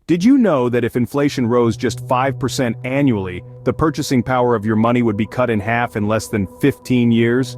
Did you know that if inflation rose just 5% annually, the purchasing power of your money would be cut in half in less than 15 years?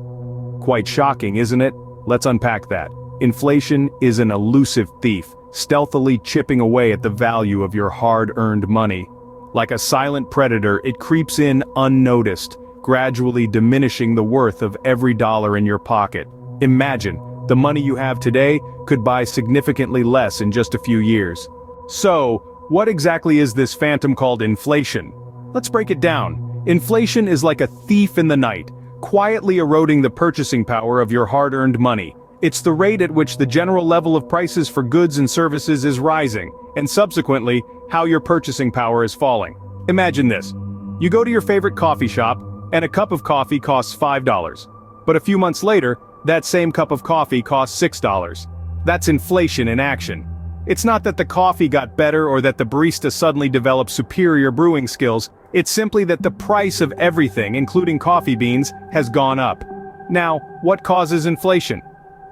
Quite shocking, isn't it? Let's unpack that. Inflation is an elusive thief, stealthily chipping away at the value of your hard-earned money. Like a silent predator, it creeps in unnoticed, gradually diminishing the worth of every dollar in your pocket. Imagine, the money you have today could buy significantly less in just a few years. So, what exactly is this phantom called inflation? Let's break it down. Inflation is like a thief in the night, quietly eroding the purchasing power of your hard-earned money. It's the rate at which the general level of prices for goods and services is rising, and subsequently, how your purchasing power is falling. Imagine this. You go to your favorite coffee shop, and a cup of coffee costs $5. But a few months later, that same cup of coffee costs $6. That's inflation in action. It's not that the coffee got better or that the barista suddenly developed superior brewing skills, it's simply that the price of everything, including coffee beans, has gone up. Now, what causes inflation?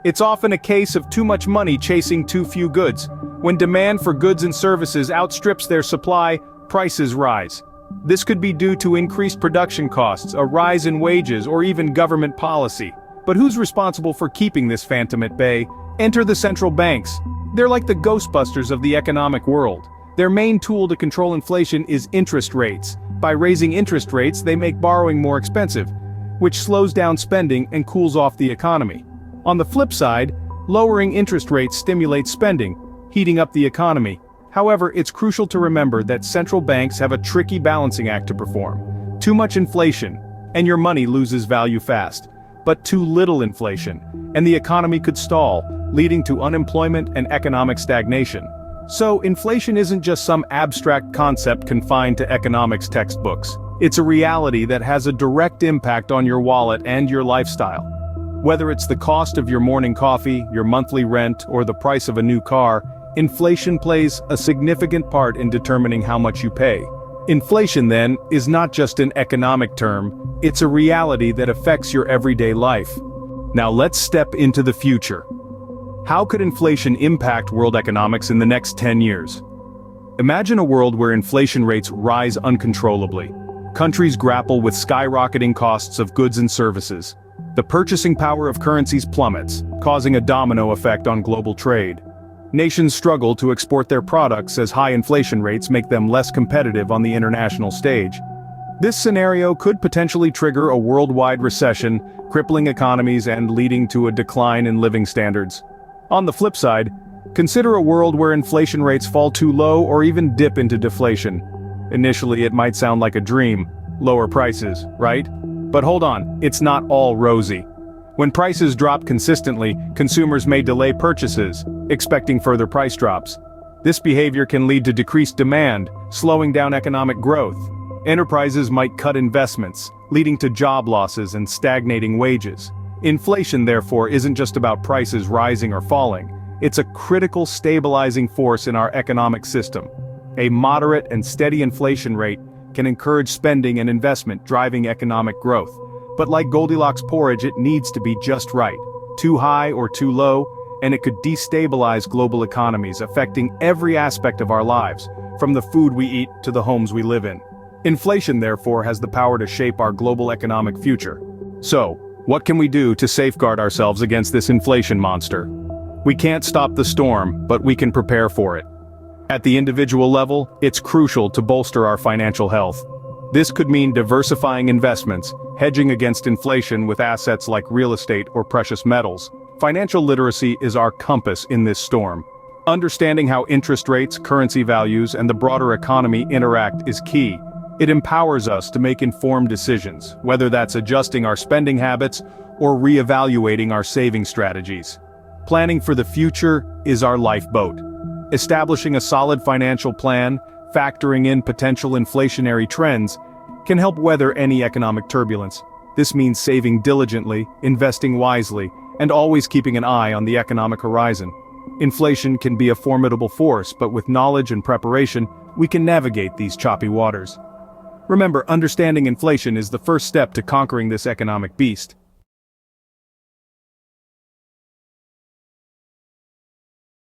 It's often a case of too much money chasing too few goods. When demand for goods and services outstrips their supply, prices rise. This could be due to increased production costs, a rise in wages, or even government policy. But who's responsible for keeping this phantom at bay? Enter the central banks. They're like the Ghostbusters of the economic world. Their main tool to control inflation is interest rates. By raising interest rates, they make borrowing more expensive, which slows down spending and cools off the economy. On the flip side, lowering interest rates stimulates spending, heating up the economy. However, it's crucial to remember that central banks have a tricky balancing act to perform. Too much inflation, and your money loses value fast. But too little inflation, and the economy could stall, leading to unemployment and economic stagnation. So, inflation isn't just some abstract concept confined to economics textbooks. It's a reality that has a direct impact on your wallet and your lifestyle. Whether it's the cost of your morning coffee, your monthly rent, or the price of a new car, inflation plays a significant part in determining how much you pay. Inflation, then, is not just an economic term, it's a reality that affects your everyday life. Now let's step into the future. How could inflation impact world economics in the next 10 years? Imagine a world where inflation rates rise uncontrollably. Countries grapple with skyrocketing costs of goods and services. The purchasing power of currencies plummets, causing a domino effect on global trade. Nations struggle to export their products as high inflation rates make them less competitive on the international stage. This scenario could potentially trigger a worldwide recession, crippling economies and leading to a decline in living standards. On the flip side, consider a world where inflation rates fall too low or even dip into deflation. Initially, it might sound like a dream, lower prices, right? But hold on, it's not all rosy. When prices drop consistently, consumers may delay purchases, expecting further price drops. This behavior can lead to decreased demand, slowing down economic growth. Enterprises might cut investments, leading to job losses and stagnating wages. Inflation, therefore, isn't just about prices rising or falling. It's a critical stabilizing force in our economic system. A moderate and steady inflation rate can encourage spending and investment, driving economic growth. But like Goldilocks porridge, it needs to be just right. Too high or too low, and it could destabilize global economies, affecting every aspect of our lives, from the food we eat to the homes we live in. Inflation, therefore, has the power to shape our global economic future. So, what can we do to safeguard ourselves against this inflation monster? We can't stop the storm, but we can prepare for it. At the individual level, it's crucial to bolster our financial health. This could mean diversifying investments, hedging against inflation with assets like real estate or precious metals. Financial literacy is our compass in this storm. Understanding how interest rates, currency values, and the broader economy interact is key. It empowers us to make informed decisions, whether that's adjusting our spending habits or reevaluating our saving strategies. Planning for the future is our lifeboat. Establishing a solid financial plan, factoring in potential inflationary trends, can help weather any economic turbulence. This means saving diligently, investing wisely, and always keeping an eye on the economic horizon. Inflation can be a formidable force, but with knowledge and preparation, we can navigate these choppy waters. Remember, understanding inflation is the first step to conquering this economic beast.